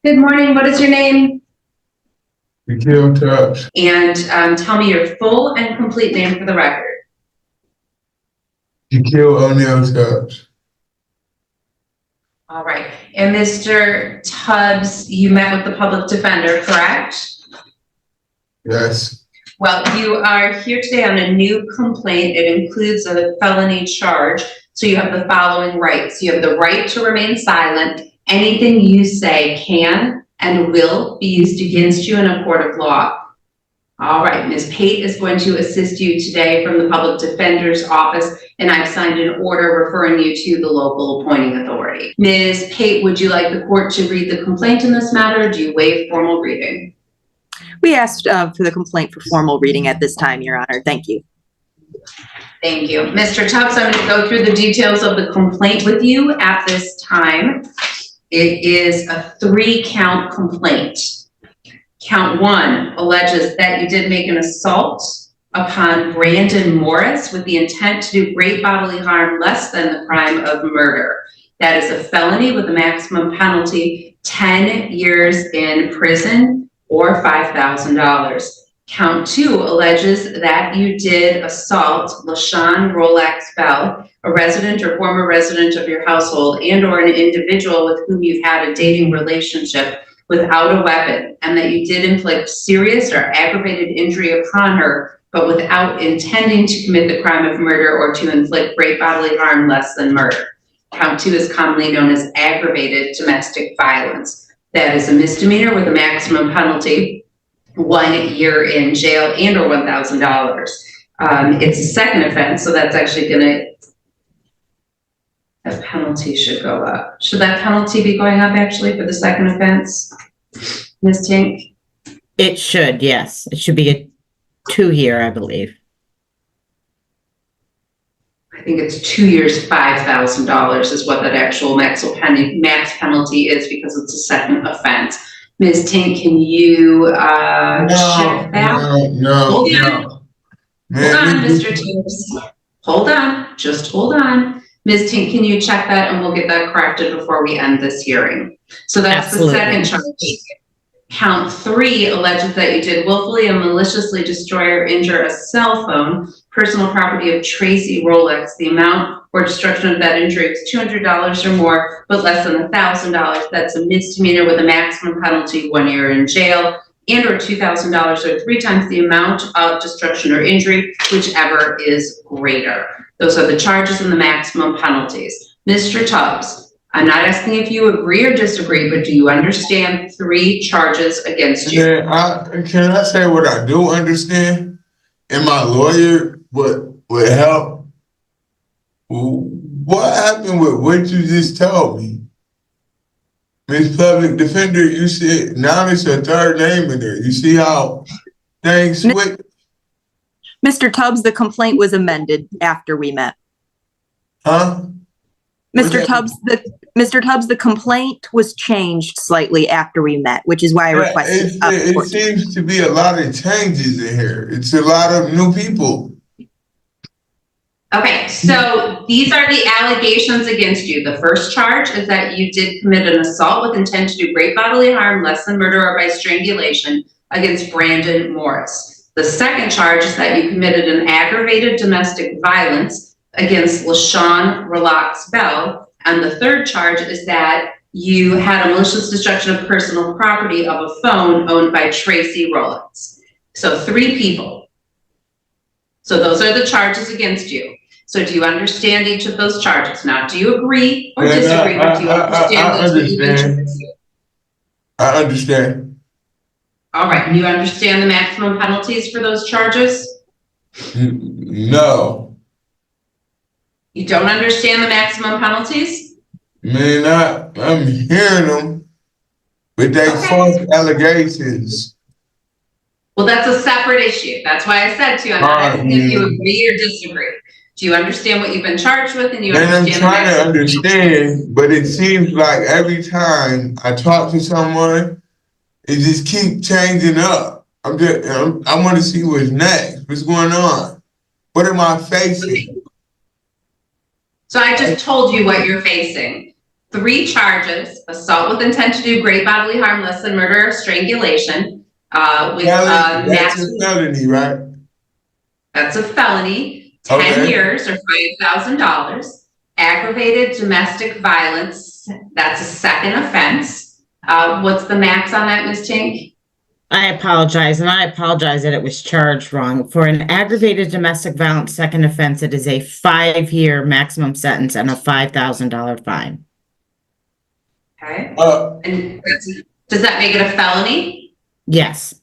Good morning. What is your name? Shaquille Tubbs. And tell me your full and complete name for the record. Shaquille O'Neal Tubbs. All right. And Mr. Tubbs, you met with the public defender, correct? Yes. Well, you are here today on a new complaint. It includes a felony charge. So you have the following rights. You have the right to remain silent. Anything you say can and will be used against you in a court of law. All right, Ms. Pate is going to assist you today from the public defender's office, and I've signed an order referring you to the local appointing authority. Ms. Pate, would you like the court to read the complaint in this matter, or do you waive formal reading? We asked for the complaint for formal reading at this time, Your Honor. Thank you. Thank you. Mr. Tubbs, I'm going to go through the details of the complaint with you at this time. It is a 3-count complaint. Count 1 alleges that you did make an assault upon Brandon Morris with the intent to do great bodily harm less than the crime of murder. That is a felony with a maximum penalty 10 years in prison or $5,000. Count 2 alleges that you did assault LaShawn Rolex Bell, a resident or former resident of your household, and or an individual with whom you've had a dating relationship without a weapon, and that you did inflict serious or aggravated injury upon her, but without intending to commit the crime of murder or to inflict great bodily harm less than murder. Count 2 is commonly known as aggravated domestic violence. That is a misdemeanor with a maximum penalty 1 year in jail and or $1,000. It's a second offense, so that's actually that penalty should go up. Should that penalty be going up actually for the second offense, Ms. Tink? It should, yes. It should be a 2 year, I believe. I think it's 2 years, $5,000 is what that actual max penalty is because it's a second offense. Ms. Tink, can you check that? No. Hold on, Mr. Tubbs. Hold on, just hold on. Ms. Tink, can you check that and we'll get that corrected before we end this hearing? So that's Absolutely. The second charge. Count 3 alleges that you did willfully and maliciously destroy or injure a cell phone, personal property of Tracy Rolex. The amount or destruction of that injury is $200 or more, but less than $1,000. That's a misdemeanor with a maximum penalty 1 year in jail and or $2,000 or 3 times the amount of destruction or injury, whichever is greater. Those are the charges and the maximum penalties. Mr. Tubbs, I'm not asking if you agree or disagree, but do you understand 3 charges against you? Can I say what I do understand? And my lawyer would help. What happened with what you just told me? Ms. Public Defender, you said now it's your third name in there. You see how things switch? Mr. Tubbs, the complaint was amended after we met. Huh? Mr. Tubbs, the complaint was changed slightly after we met, which is why I requested. It seems to be a lot of changes in here. It's a lot of new people. Okay, so these are the allegations against you. The first charge is that you did commit an assault with intent to do great bodily harm, less than murder or by strangulation against Brandon Morris. The second charge is that you committed an aggravated domestic violence against LaShawn Rolex Bell. And the third charge is that you had a malicious destruction of personal property of a phone owned by Tracy Rolex. So 3 people. So those are the charges against you. So do you understand each of those charges? Now, do you agree or disagree? Do you understand? I understand. All right. And you understand the maximum penalties for those charges? No. You don't understand the maximum penalties? Man, I'm hearing them, but they false allegations. Well, that's a separate issue. That's why I said to you, I'm not asking if you agree or disagree. Do you understand what you've been charged with? And I'm trying to understand, but it seems like every time I talk to someone, it just keeps changing up. I want to see what's next. What's going on? What am I facing? So I just told you what you're facing. 3 charges: assault with intent to do great bodily harm, less than murder or strangulation, with That's a felony, right? That's a felony, 10 Okay. years or $5,000. Aggravated domestic violence, that's a second offense. What's the max on that, Ms. Tink? I apologize, and I apologize that it was charged wrong. For an aggravated domestic violence second offense, it is a 5-year maximum sentence and a $5,000 fine. Okay. And does that make it a felony? Yes,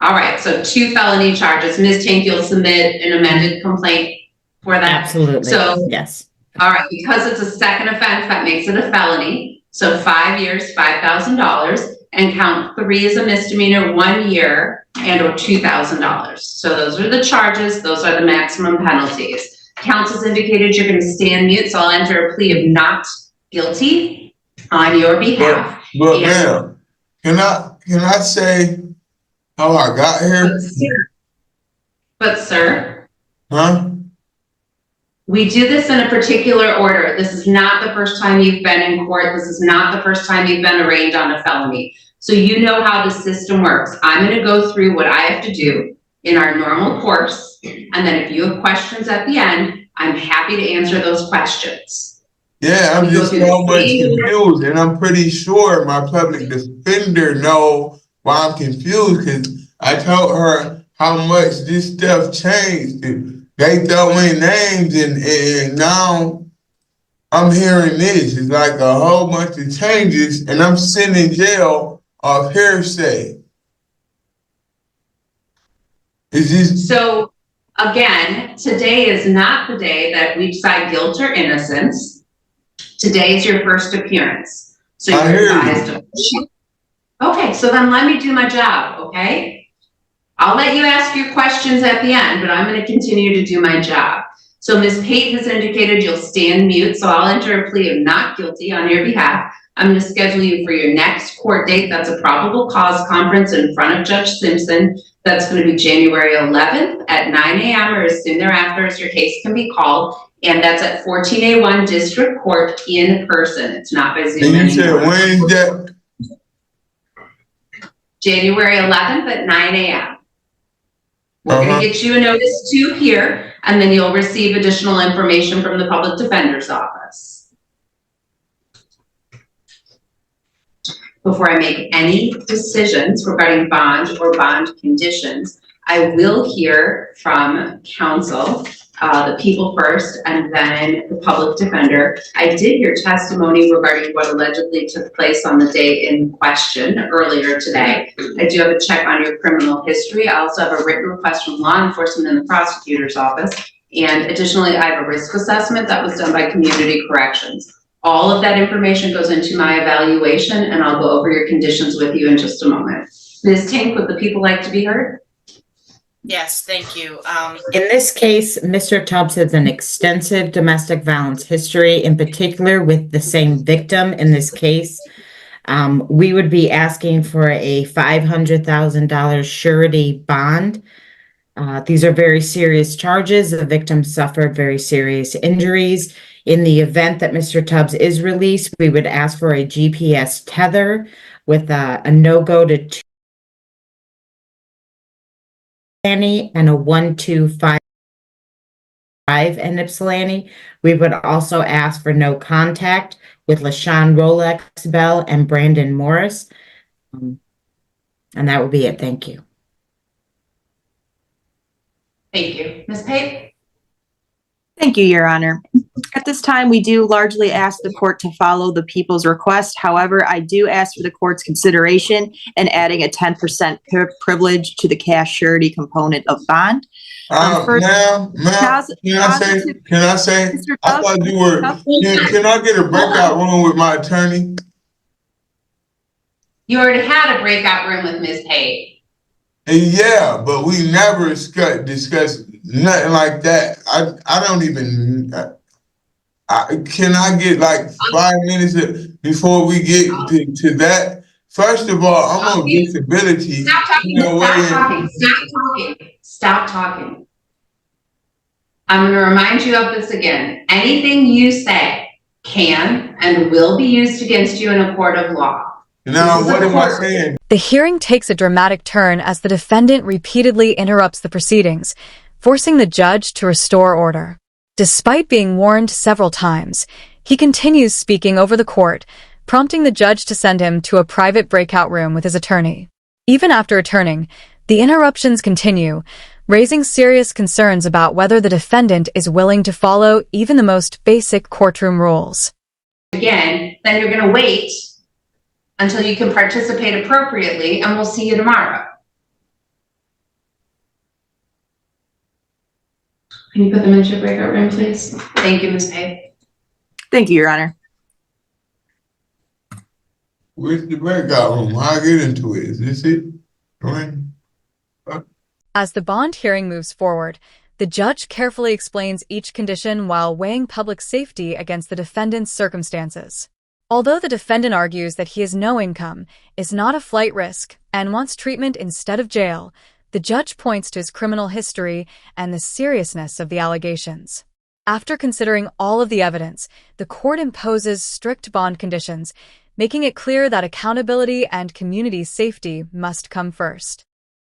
All right, so 2 felony charges. Ms. Tink, you'll submit an amended complaint for that? absolutely. So, yes. all right, because it's a second offense, that makes it a felony. So 5 years, $5,000, and count 3 is a misdemeanor, 1 year, and or $2,000. So those are the charges. Those are the maximum penalties. Council's indicated you're going to stand mute, so I'll enter a plea of not guilty on your behalf. But ma'am, can I say how I got here? But sir, Huh? we do this in a particular order. This is not the first time you've been in court. This is not the first time you've been arraigned on a felony. So you know how the system works. I'm going to go through what I have to do in our normal course. And then if you have questions at the end, I'm happy to answer those questions. Yeah, I'm just so much confused, and I'm pretty sure my public defender know why I'm confused, because I told her how much this stuff changed. They throw in names, and now I'm hearing this. It's like a whole bunch of changes, and I'm sitting in jail off hearsay. Is this So again, today is not the day that we decide guilt or innocence. Today is your first appearance. So I you're hear advised of. Okay, so then let me do my job, okay? I'll let you ask your questions at the end, but I'm going to continue to do my job. So Ms. Pate has indicated you'll stand mute, so I'll enter a plea of not guilty on your behalf. I'm going to schedule you for your next court date. That's a probable cause conference in front of Judge Simpson. That's going to be January 11th at 9 a.m. or as soon thereafter as your case can be called. And that's at 14A1 District Court in person. It's not by Zoom and you said anymore. when is that? January 11th at 9 a.m. We're going to get you a notice too here, and then you'll receive additional information from the Public Defender's Office. Before I make any decisions regarding bond or bond conditions, I will hear from counsel, the people first, and then the public defender. I did hear testimony regarding what allegedly took place on the day in question earlier today. I do have a check on your criminal history. I also have a written request from law enforcement in the prosecutor's office. And additionally, I have a risk assessment that was done by Community Corrections. All of that information goes into my evaluation, and I'll go over your conditions with you in just a moment. Ms. Tink, would the people like to be heard? Yes, thank you. In this case, Mr. Tubbs has an extensive domestic violence history, in particular with the same victim in this case. We would be asking for a $500,000 surety bond. These are very serious charges. The victim suffered very serious injuries. In the event that Mr. Tubbs is released, we would ask for a GPS tether with a no-go to 2 and a 125 in Ypsilanti. We would also ask for no contact with LaShawn Rolex Bell and Brandon Morris. And that would be it. Thank you. Thank you. Ms. Pate? Thank you, Your Honor. At this time, we do largely ask the court to follow the people's request. However, I do ask for the court's consideration in adding a 10% privilege to the cash surety component of bond. Ma'am, can I say, Mr. I Tubbs, thought you were, can I get a breakout room with my attorney? You already had a breakout room with Ms. Pate. Yeah, but we never discuss nothing like that. I don't even, can I get like 5 minutes before we get to that? First of all, I'm on disability. Stop talking. Stop talking. I'm going to remind you of this again. Anything you say can and will be used against you in a court of law. Now, This is a what am I court. saying? The hearing takes a dramatic turn as the defendant repeatedly interrupts the proceedings, forcing the judge to restore order. Despite being warned several times, he continues speaking over the court, prompting the judge to send him to a private breakout room with his attorney. Even after returning, the interruptions continue, raising serious concerns about whether the defendant is willing to follow even the most basic courtroom rules. Again, then you're going to wait until you can participate appropriately, and we'll see you tomorrow. Can you put them into your breakout room, please? Thank you, Ms. Pay. Thank you, Your Honor. Where's the breakout room? How I get into it? Is this it? Right? As the bond hearing moves forward, the judge carefully explains each condition while weighing public safety against the defendant's circumstances. Although the defendant argues that he has no income, is not a flight risk, and wants treatment instead of jail, the judge points to his criminal history and the seriousness of the allegations. After considering all of the evidence, the court imposes strict bond conditions, making it clear that accountability and community safety must come first.